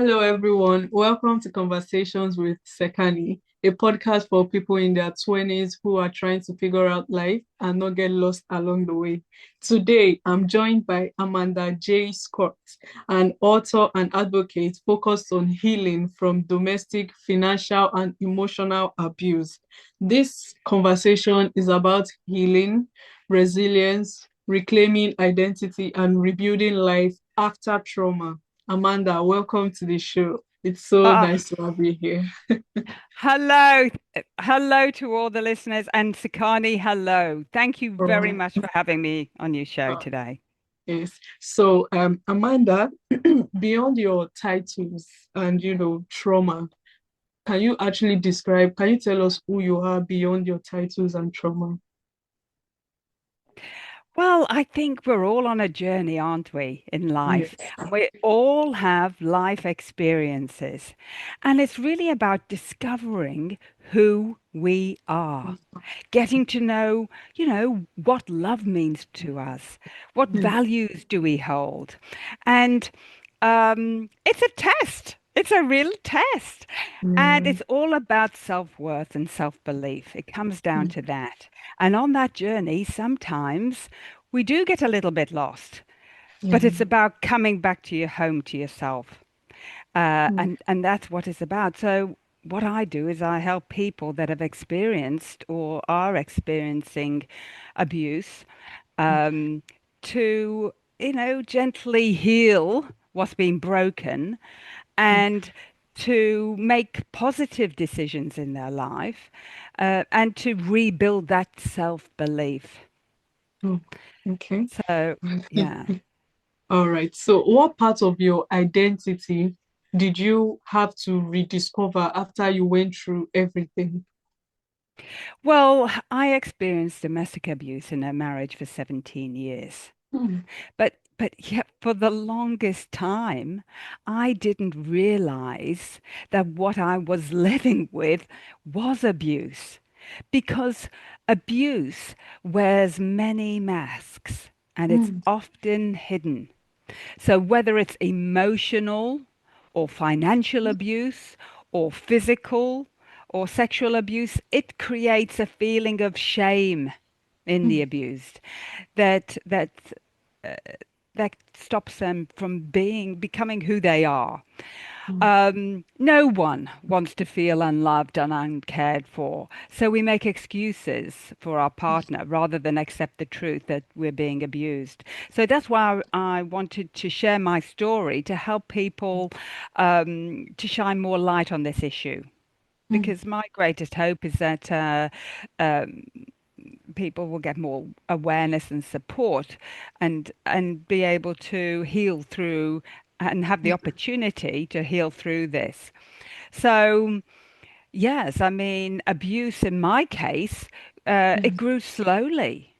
Hello, everyone. Welcome to Conversations with Sekani, a podcast for people in their 20s who are trying to figure out life and not get lost along the way. Today, I'm joined by Amanda J. Scott, an author and advocate focused on healing from domestic, financial, and emotional abuse. This conversation is about healing, resilience, reclaiming identity, and rebuilding life after trauma. Amanda, welcome to the show. It's so Ah, nice to have you here. hello. Hello to all the listeners. And Sekani, hello. Thank you very Oh, much for having me on your show today. yes. So, Amanda, beyond your titles and trauma, can you tell us who you are beyond your titles and trauma? Well, I think we're all on a journey, aren't we, in life? Yes. And we all have life experiences. And it's really about discovering who we are, getting to know, what love means to us, what Yes. values do we hold. And it's a test. It's a real test. And Yeah. it's all about self-worth and self-belief. It comes down Mm. to that. And on that journey, sometimes we do get a little bit lost, but Yeah. it's about coming back to your home, to yourself. Mm. And that's what it's about. So what I do is I help people that have experienced or are experiencing abuse um, to, gently heal what's been broken Mm. and to make positive decisions in their life and to rebuild that self-belief. Oh, okay. So, yeah. All right. So, what part of your identity did you have to rediscover after you went through everything? Well, I experienced domestic abuse in a marriage for 17 years. Mm. But yet for the longest time, I didn't realize that what I was living with was abuse because abuse wears many masks and it's Mm. often hidden. So whether it's emotional or financial abuse or physical or sexual abuse, it creates a feeling of shame in the Mm. abused that uh, that stops them from becoming who they are. Mm. No one wants to feel unloved and uncared for, so we make excuses for our partner rather than accept the truth that we're being abused. So that's why I wanted to share my story to help people to shine more light on this issue. Mm. Because my greatest hope is that um, people will get more awareness and support and be able to heal through and have the Yeah. opportunity to heal through this. So, yes, I mean, abuse in my case, it Yes. grew slowly.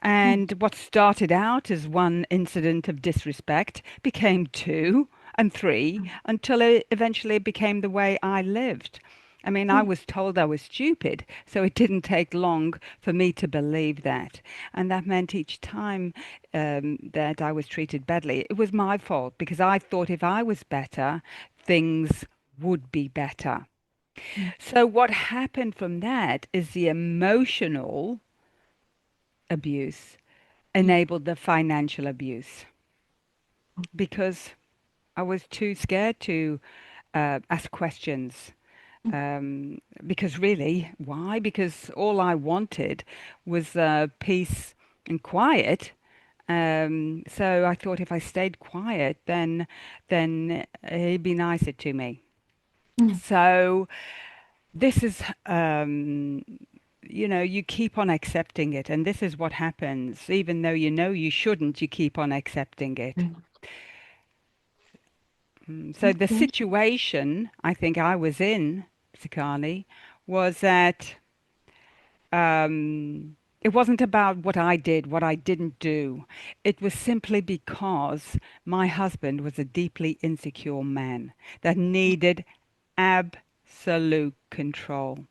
Mm. And what started out as one incident of disrespect became two and three until it eventually became the way I lived. I mean, I Mm. was told I was stupid, so it didn't take long for me to believe that. And that meant each time that I was treated badly, it was my fault because I thought if I was better, things would be better. Mm. So what happened from that is the emotional abuse Yeah. enabled the financial abuse because I was too scared to ask questions. Mm. Because really, why? Because all I wanted was peace and quiet. So I thought if I stayed quiet, then he'd be nicer to me. Mm. So this is, you keep on accepting it, and this is what happens. Even though you know you shouldn't, you keep on accepting it. Mm. So the Okay. situation I think I was in, Sakani, was that it wasn't about what I did, what I didn't do. It was simply because my husband was a deeply insecure man that needed absolute control.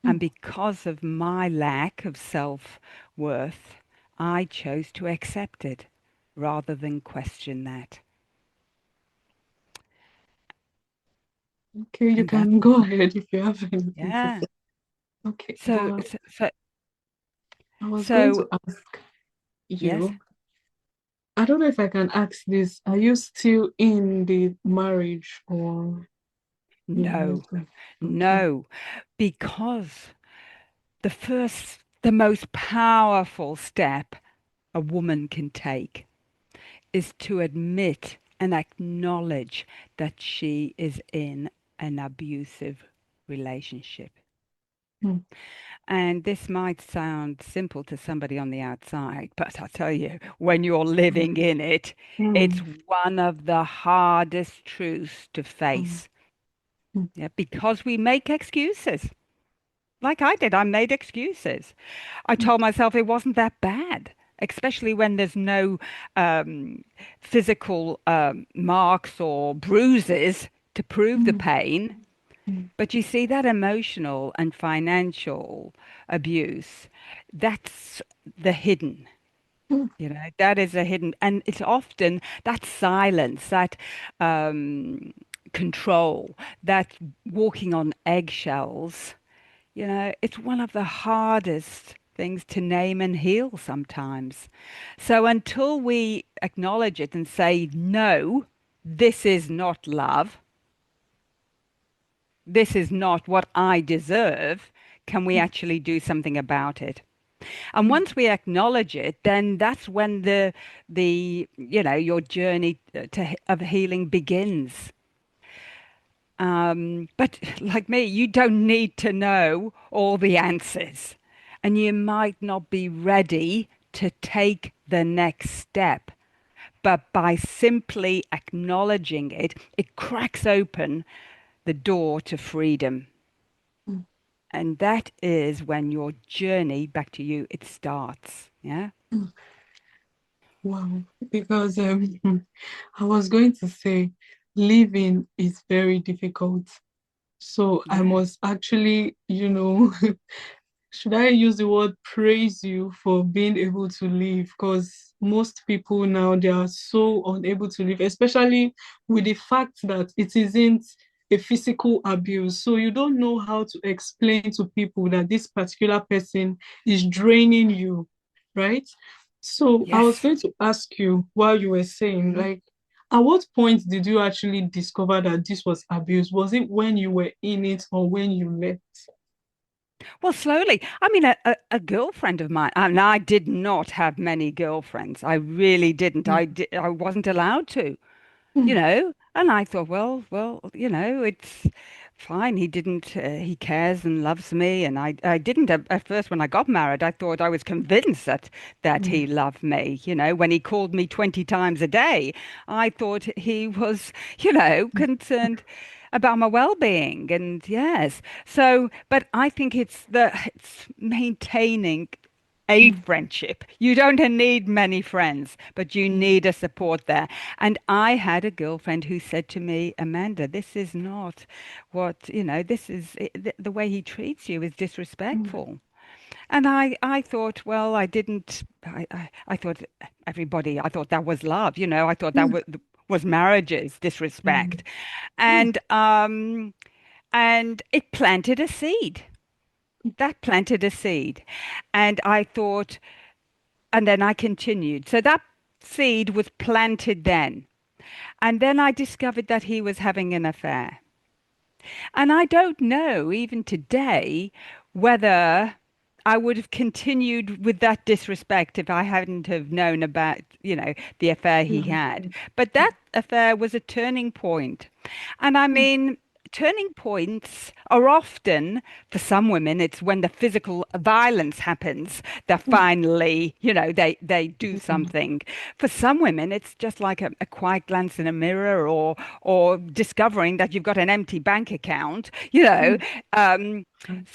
And Mm. because of my lack of self-worth, I chose to accept it rather than question that. Okay, you And that, can go ahead if you have anything to yeah. say. Okay, So, but so, so, I was going to so ask yes, you, I don't know if I can ask this. Are you still in the marriage or you no, left? Okay. no, because the most powerful step a woman can take is to admit and acknowledge that she is in an abusive relationship. Mm, And this might sound simple to somebody on the outside, but I tell you, when you're living in it, it's mm, one of the hardest truths to mm, face. mm, Yeah, because we make excuses. Like I did, I made excuses. I mm, told myself it wasn't that bad, especially when there's no um, physical marks or bruises to prove the mm, pain. mm, But you see, that emotional and financial abuse, that's the hidden. mm, That is a hidden, and it's often that silence, that um, control, that walking on eggshells. It's one of the hardest things to name and heal sometimes. So until we acknowledge it and say, no, this is not love, this is not what I deserve, can we actually do something about it? And mm, once we acknowledge it, then that's when your journey of healing begins. But like me, you don't need to know all the answers, and you might not be ready to take the next step. But by simply acknowledging it, it cracks open the door to freedom. mm. And that is when your journey back to you, it starts. Yeah. Mm. Wow, because I was going to say living is very difficult. So I Yeah. must actually, should I use the word praise you for being able to live? Because most people now they are so unable to live, especially with the fact that it isn't a physical abuse. So you don't know how to explain to people that this particular person is draining you, right? So I was Yes. going to ask you while you were saying, Mhm. like, at what point did you actually discover that this was abuse? Was it when you were in it or when you left? Well, slowly. I mean, a girlfriend of mine, and I did not have many girlfriends. I really didn't. Mm, I wasn't allowed to. mm, And I thought, well, it's fine. He didn't, he cares and loves me. And I didn't, at first when I got married, I thought I was convinced that mm, he loved me. When he called me 20 times a day, I thought he was, concerned about my well-being. And yes, so, but I think it's maintaining a mm, friendship. You don't need many friends, but you mm, need a support there. And I had a girlfriend who said to me, Amanda, this is not this is the way he treats you is mm, disrespectful. And I thought, well, I thought I thought that was love, I thought that mm, was marriage's disrespect. mm, mm, And, and it planted a seed. That planted a seed. And I thought, and then I continued. So that seed was planted then. And then I discovered that he was having an affair. And I don't know, even today, whether I would have continued with that disrespect if I hadn't have known about, the affair he mm, had. mm, But that affair was a turning point. And I mm, mean, turning points are often, for some women, it's when the physical violence happens that mm, finally, they do mm, something. For some women, it's just like a quiet glance in a mirror or discovering that you've got an empty bank account. mm, Um, mm,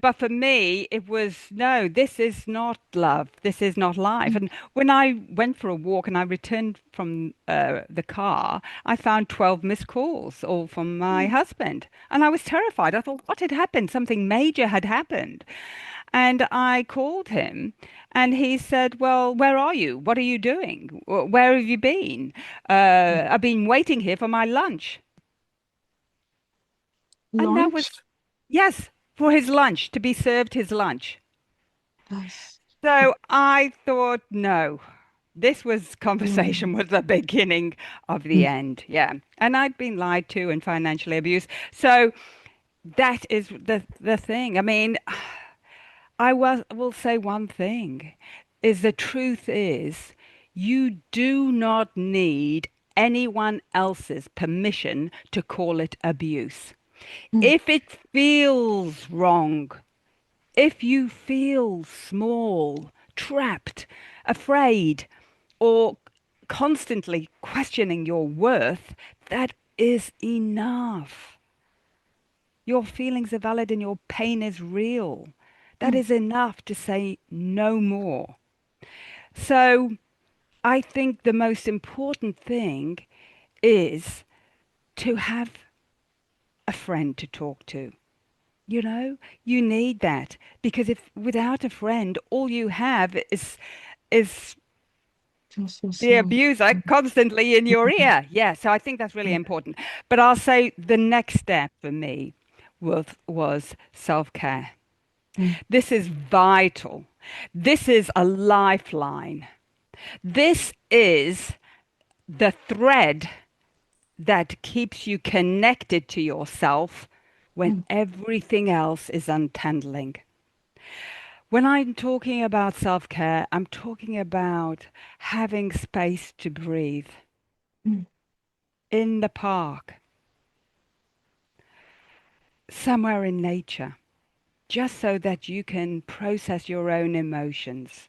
but for me, it was no, this is not love. This is not life. mm, And when I went for a walk and I returned from the car, I found 12 missed calls, all from my mm, husband. And I was terrified. I thought, what had happened? Something major had happened. And I called him and he said, well, where are you? What are you doing? Where have you been? I've been waiting here for my lunch. And that Lunch? was, yes, for his lunch, to be served his lunch. That's So I thought, no, this was mm, conversation was the beginning of the mm, end. Yeah. And I'd been lied to and financially abused. So that is the thing. I mean, will say one thing is the truth is you do not need anyone else's permission to call it abuse. mm, If it feels wrong, if you feel small, trapped, afraid, or constantly questioning your worth, that is enough. Your feelings are valid and your pain is real. That mm, is enough to say no more. So I think the most important thing is to have a friend to talk to. You know, you need that because if without a friend, all you have is just the yourself. abuser constantly in your ear. Yeah, so I think that's really Mm, important. But I'll say the next step for me was self-care. mm, This is vital. This is a lifeline. This is the thread that keeps you connected to yourself when mm, everything else is untangling. When I'm talking about self care, I'm talking about having space to breathe mm, in the park, somewhere in nature, just so that you can process your own emotions.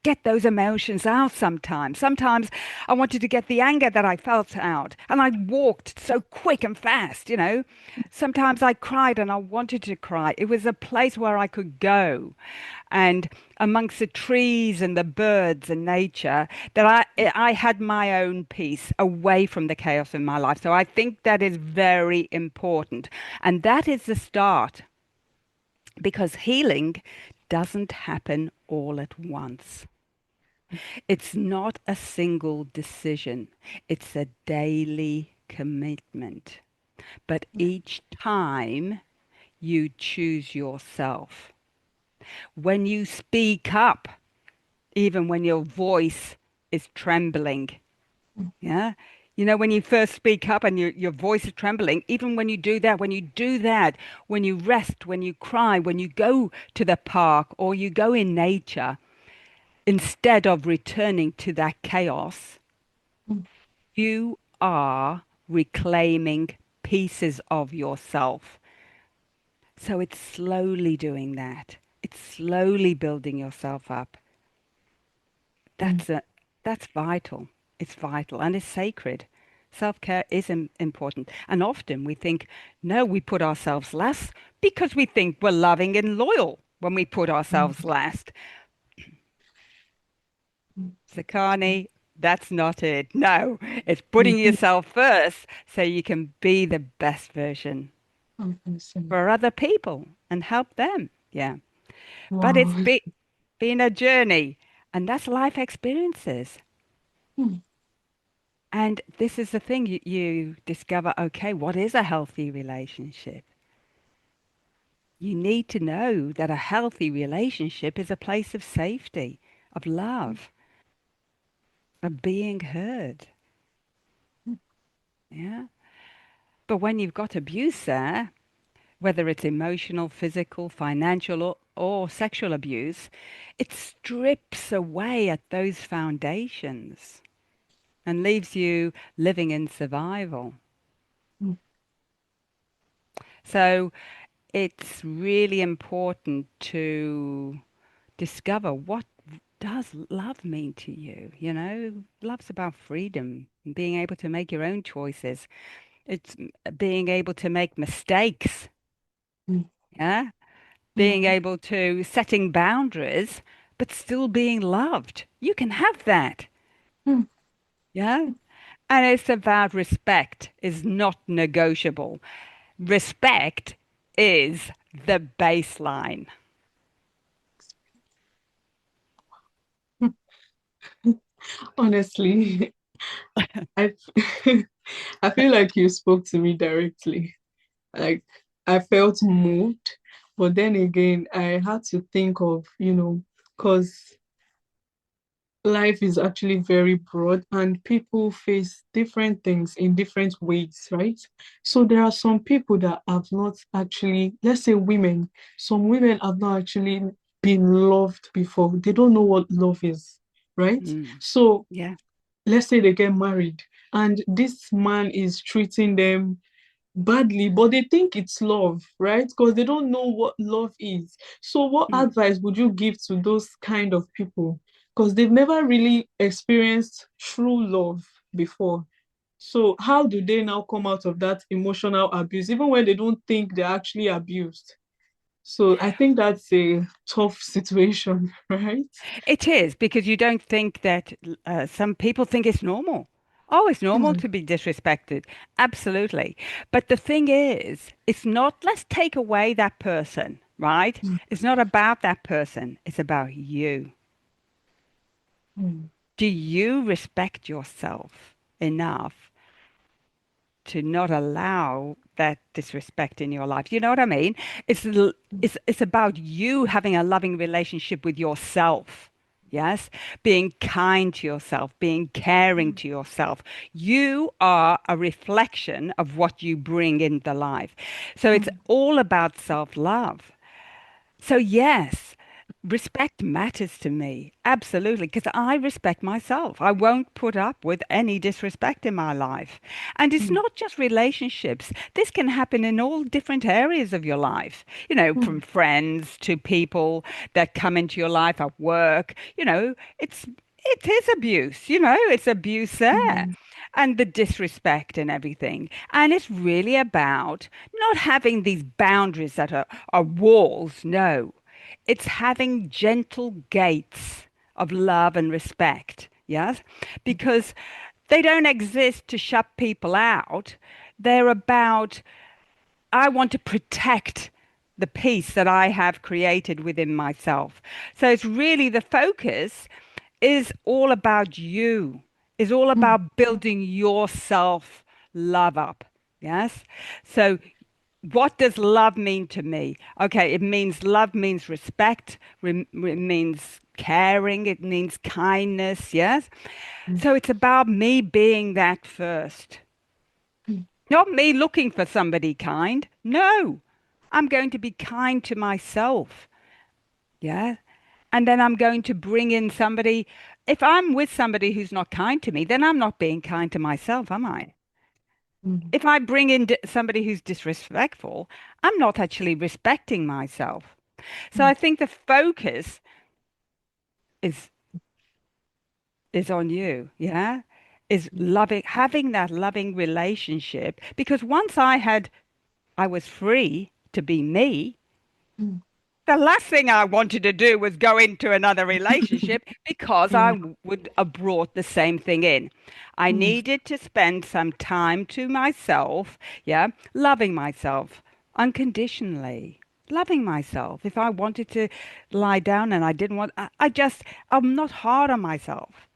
Get those emotions out sometimes. Sometimes I wanted to get the anger that I felt out, and I walked so quick and fast, you know. Sometimes I cried and I wanted to cry. It was a place where I could go. And amongst the trees and the birds and nature, that I had my own peace away from the chaos in my life. So I think that is very important. And that is the start because healing doesn't happen all at once. It's not a single decision, it's a daily commitment. But each time you choose yourself, when you speak up, even when your voice is trembling, mm, yeah? You know, when you first speak up and your voice is trembling, even when you rest, when you cry, when you go to the park or you go in nature, instead of returning to that chaos, mm, you are reclaiming pieces of yourself. So it's slowly doing that. It's slowly building yourself up. mm, That's a, that's vital. It's vital and it's sacred. Self-care is important. And often we think, no, we put ourselves last because we think we're loving and loyal when we put ourselves mm, last. mm, Sekani, that's not it. No, it's putting mm, yourself first so you can be the best version mm. for other people and help them. Yeah. But Wow. been a journey, and that's life experiences. Mm, And this is the thing you discover, okay, what is a healthy relationship? You need to know that a healthy relationship is a place of safety, of love, of being heard. mm, Yeah. But when you've got abuse there, whether it's emotional, physical, financial, or sexual abuse, it strips away at those foundations and leaves you living in survival. mm, So it's really important to discover what does love mean to you? You know, love's about freedom, being able to make your own choices. It's being able to make mistakes. mm, Yeah. Being mm, able to setting boundaries, but still being loved. You can have that. mm, Yeah. And it's about respect is not negotiable. Respect is the baseline. mm. Honestly, I I feel like you spoke to me directly. Like I felt moved, but then again, I had to think of, because life is actually very broad and people face different things in different ways, right? So there are some people that have not actually, let's say women, some women have not actually been loved before. They don't know what love is, right? Mm. So Yeah. let's say they get married and this man is treating them badly, but they think it's love, right? Because they don't know what love is. So, what Mm. advice would you give to those kind of people? Because they've never really experienced true love before. So, how do they now come out of that emotional abuse, even when they don't think they're actually abused? So, I think that's a tough situation, right? It is because you don't think that some people think it's normal. Oh, it's normal Mm, to be disrespected. Absolutely. But the thing is, it's not, let's take away that person, right? mm, It's not about that person. It's about you. mm, Do you respect yourself enough to not allow that disrespect in your life? You know what I mean? It's about you having a loving relationship with yourself. Yes, being kind to yourself, being caring mm, to yourself. You are a reflection of what you bring in the life. So it's mm, all about self-love. So, yes, respect matters to me. Absolutely. Because I respect myself. I won't put up with any disrespect in my life. And it's mm, not just relationships. This can happen in all different areas of your life, from mm, friends to people that come into your life at work. It is abuse, it's abuse there mm, and the disrespect and everything. And it's really about not having these boundaries that are walls. No, it's having gentle gates of love and respect. Yes, because they don't exist to shut people out. They're about, I want to protect the peace that I have created within myself. So it's really the focus is all about you, is all mm, about building yourself love up. Yes. So what does love mean to me? Okay, it means love means respect, it means caring, it means kindness. Yes. mm, So it's about me being that first. mm, Not me looking for somebody kind. No, I'm going to be kind to myself. Yeah. And then I'm going to bring in somebody. If I'm with somebody who's not kind to me, then I'm not being kind to myself, am I? mm, If I bring in somebody who's disrespectful, I'm not actually respecting myself. So mm, I think the focus is is on you. Yeah. Is loving, having that loving relationship. Because once I was free to be me. mm. The last thing I wanted to do was go into another relationship because I Yeah. would have brought the same thing in. I Mm, needed to spend some time to myself, yeah, loving myself unconditionally. Loving myself. If I wanted to lie down and I didn't want, I'm not hard on myself.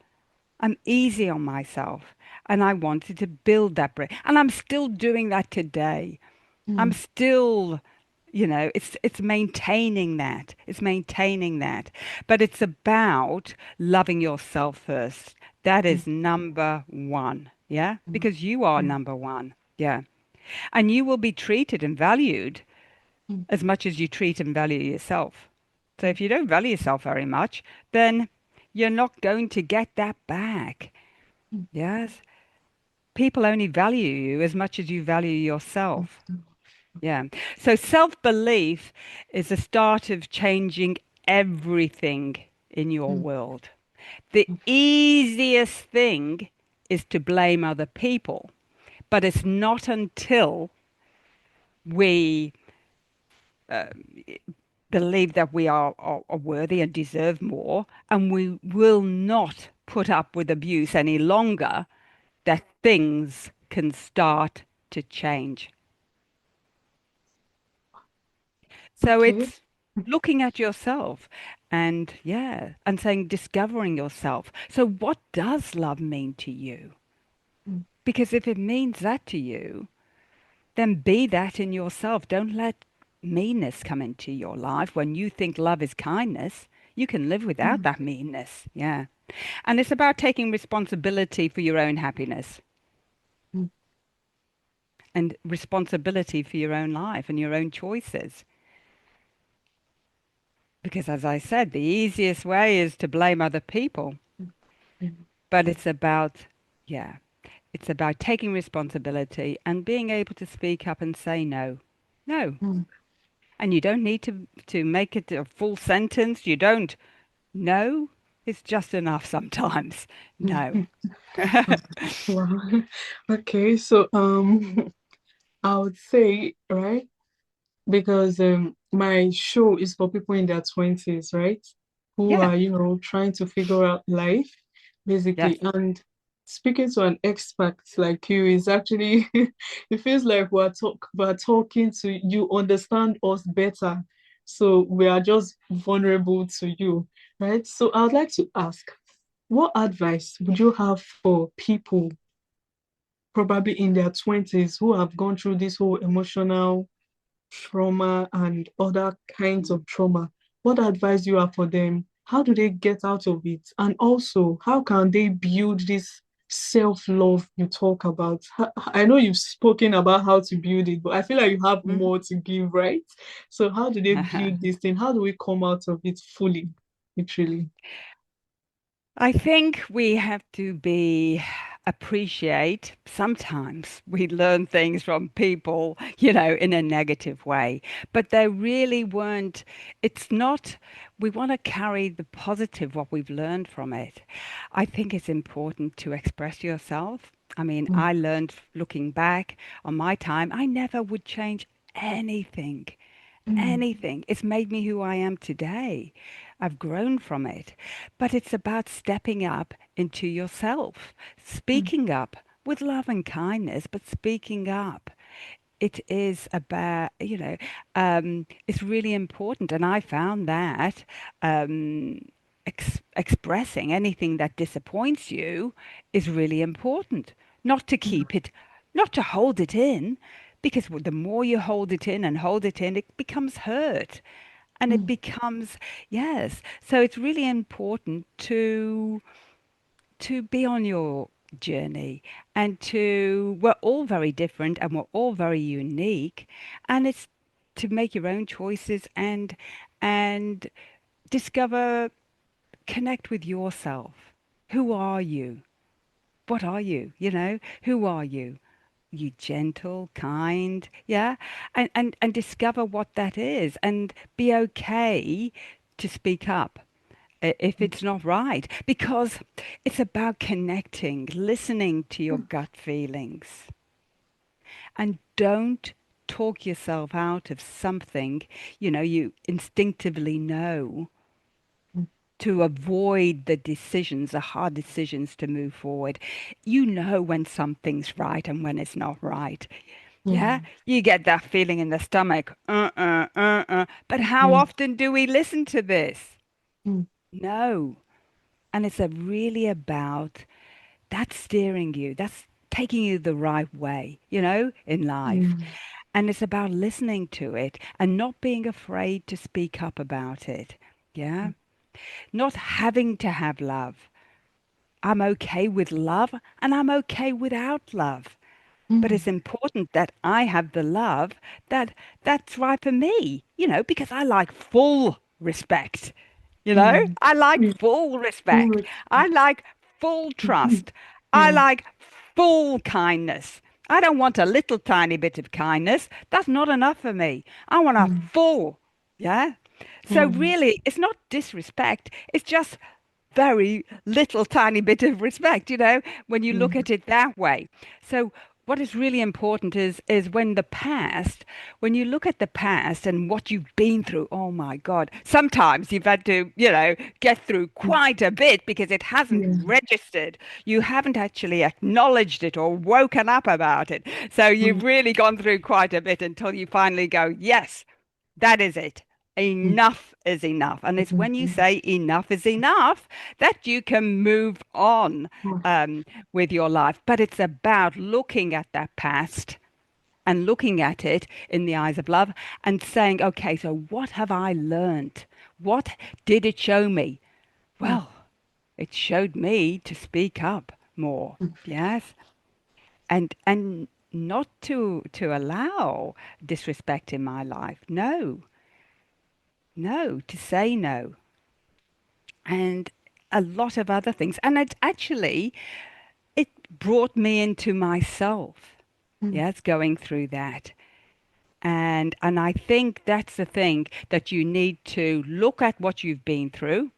I'm easy on myself. And I wanted to build that bridge. And I'm still doing that today. I'm mm, still, it's maintaining that. It's maintaining that. But it's about loving yourself first. That mm, is number one. Yeah. mm, Because you are mm, number one. Yeah. And you will be treated and valued mm, as much as you treat and value yourself. So mm, if you don't value yourself very much, then you're not going to get that back. mm. Yes. People only value you as much as you value yourself. Yeah. So self-belief is the start of changing everything in your Mm, world. The easiest thing is to blame other people, but it's not until we believe that we are worthy and deserve more, and we will not put up with abuse any longer, that things can start to change. So okay. it's looking at yourself and and saying, discovering yourself. So what does love mean to you? Mm, Because if it means that to you, then be that in yourself. Don't let meanness come into your life. When you think love is kindness, you can live without mm, that meanness. Yeah. And it's about taking responsibility for your own happiness mm, and responsibility for your own life and your own choices. Because as I said, the easiest way is to blame other people. mm, But it's about, yeah, it's about taking responsibility and being able to speak up and say no. No. mm, And you don't need to make it a full sentence. You don't. No is just enough sometimes. No. mm. Wow. Okay, so I would say, right? Because my show is for people in their 20s, right? Who Yeah. are, trying to figure out life, Yes. basically. And speaking to an expert like you is actually, it feels like we're talking to you, understand us better. So we are just vulnerable to you, right? So I would like to ask, what advice would you have for people probably in their 20s who have gone through this whole emotional trauma and other kinds of trauma? What advice do you have for them? How do they get out of it? And also, how can they build this self-love you talk about? I know you've spoken about how to build it, but I feel like you have Mhm. more to give, right? So how do they build this thing? How do we come out of it fully, literally? I think we have to be appreciate sometimes we learn things from people, in a negative way, but they really weren't. It's not, we want to carry the positive, what we've learned from it. I think it's important to express yourself. I mean, Mm, I learned looking back on my time, I never would change anything. mm, Anything. It's made me who I am today. I've grown from it. But it's about stepping up into yourself, mm, speaking up with love and kindness, but speaking up. It is about, it's really important. And I found that expressing anything that disappoints you is really important. Not to mm, keep it, not to hold it in, because the more you hold it in, it becomes hurt. And it mm, becomes, yes. So it's really important to be on your journey and we're all very different and we're all very unique. And it's to make your own choices and discover, connect with yourself. Who are you? What are you? Who are you? You gentle, kind, yeah? And discover what that is and be okay to speak up if mm, it's not right, because it's about connecting, listening to your mm, gut feelings, and don't talk yourself out of something you instinctively know, mm, to avoid the hard decisions to move forward. You know when something's right and when it's not right. Yeah, mm, you get that feeling in the stomach. But how mm, often do we listen to this? mm, No. And it's really about that's steering you, that's taking you the right way, in life. mm, And it's about listening to it and not being afraid to speak up about it. Yeah. Not having to have love. I'm okay with love and I'm okay without love. But mm, it's important that I have the love that that's right for me, because I like full respect. mm, I like mm. full Full respect. I respect. like full trust. I Yeah. like full kindness. I don't want a little tiny bit of kindness. That's not enough for me. I want a Mm, full, yeah? So mm, really, it's not disrespect. It's just very little tiny bit of respect, when you look mm, at it that way. So what is really important is when you look at the past and what you've been through, oh my God, sometimes you've had to, get through mm, quite a bit because it hasn't yeah. registered. You haven't actually acknowledged it or woken up about it. So Mm, you've really gone through quite a bit until you finally go, yes, that is it. mm, Enough is enough. And it's mm, when you mm. say enough is enough that you can move on Oh, with your life. But it's about looking at that past, and looking at it in the eyes of love and saying, okay, so what have I learned? What did it show me? mm, Well, it showed me to speak up more. mm, Yes. And not to allow disrespect in my life. No. No, to say no. And a lot of other things. And it actually it brought me into myself. mm, Yes, going through that. And I think that's the thing that you need to look at what you've been through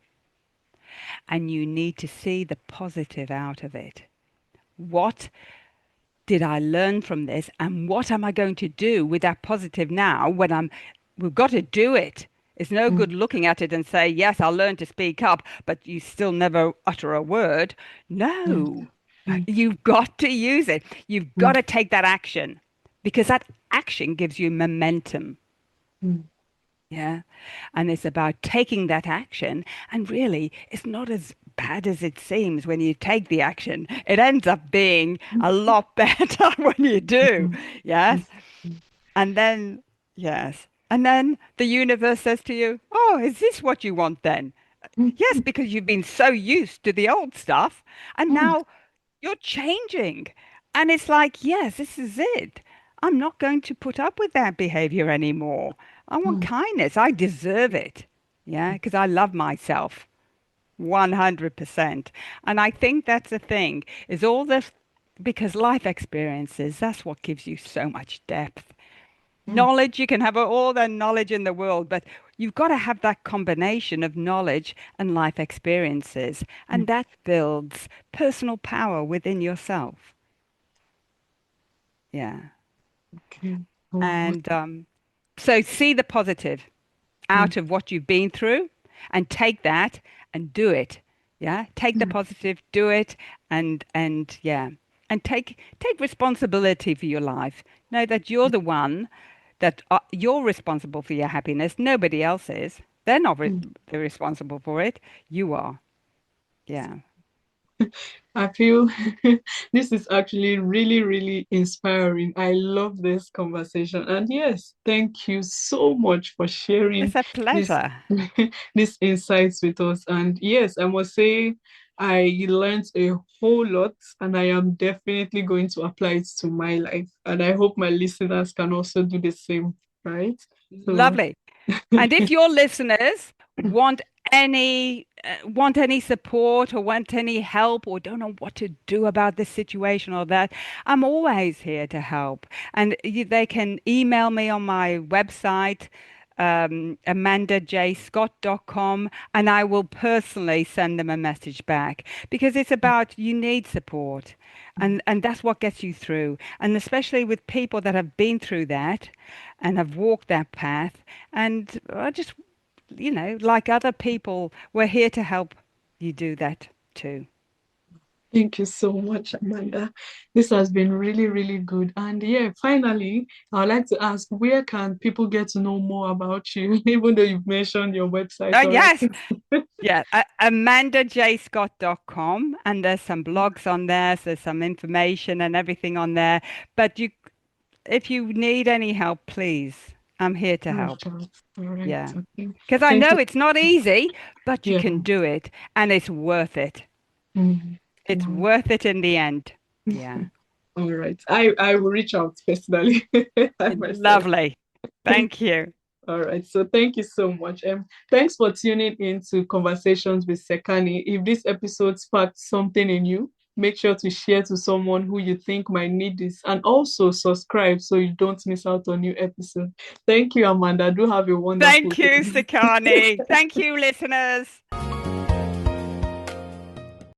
and you need to see the positive out of it. What did I learn from this? And what am I going to do with that positive now when we've got to do it. It's no mm, good looking at it and say, yes, I'll learn to speak up, but you still never utter a word. mm, No, mm, you've got to use it. You've got mm, to take that action because that action gives you momentum. mm, Yeah. And it's about taking that action. And really, it's not as bad as it seems when you take the action. It ends up being a lot better when you do. mm, Yes. mm, mm, And then, yes. And then the universe says to you, oh, is this what you want then? mm, Yes, because you've been so used to the old stuff. And mm, now you're changing. And it's like, yes, this is it. I'm not going to put up with that behavior anymore. I want mm, kindness. I deserve it. Yeah, because I love myself 100%. And I think that's the thing is all this because life experiences, that's what gives you so much depth. mm, Knowledge, you can have all the knowledge in the world, but you've got to have that combination of knowledge and life experiences. mm. And that builds personal power within yourself. Yeah. Okay. Oh, And so see the positive mm, out of what you've been through and take that and do it. Yeah. Take the mm, positive, do it, and yeah. And take responsibility for your life. Know that you're the one that you're responsible for your happiness. Nobody else is. They're not mm. they're responsible for it. You are. Yeah. I feel this is actually really, really inspiring. I love this conversation. And yes, thank you so much for sharing It's a this pleasure. these insights with us. And yes, I must say I learned a whole lot and I am definitely going to apply it to my life. And I hope my listeners can also do the same, right? So Lovely. And if your listeners want any support or want any help or don't know what to do about this situation or that, I'm always here to help. And they can email me on my website, amandajscott.com, and I will personally send them a message back because it's about you need support. And that's what gets you through. And especially with people that have been through that and have walked that path. And I just like other people, we're here to help you do that too. thank you so much, Amanda. This has been really, really good. And yeah, finally, I'd like to ask, where can people get to know more about you, even though you've mentioned your website Oh, already? yes. Yeah. amandajscott.com. And there's some blogs on there. So there's some information and everything on there. But if you need any help, please, I'm here to Reach help. out. All right. Yeah. Okay. Because I Thank know you. it's not easy, but you Yeah. can do it. And it's worth it. Mm. It's Wow. worth it in the end. Yeah. All right. I will reach out personally. I myself. Lovely. Thank you. All right. So thank you so much. Thanks for tuning in to Conversations with Sekani. If this episode sparked something in you, make sure to share to someone who you think might need this and also subscribe so you don't miss out on new episodes. Thank you, Amanda. Do have a wonderful Thank you, day. Sekani. Thank you, listeners.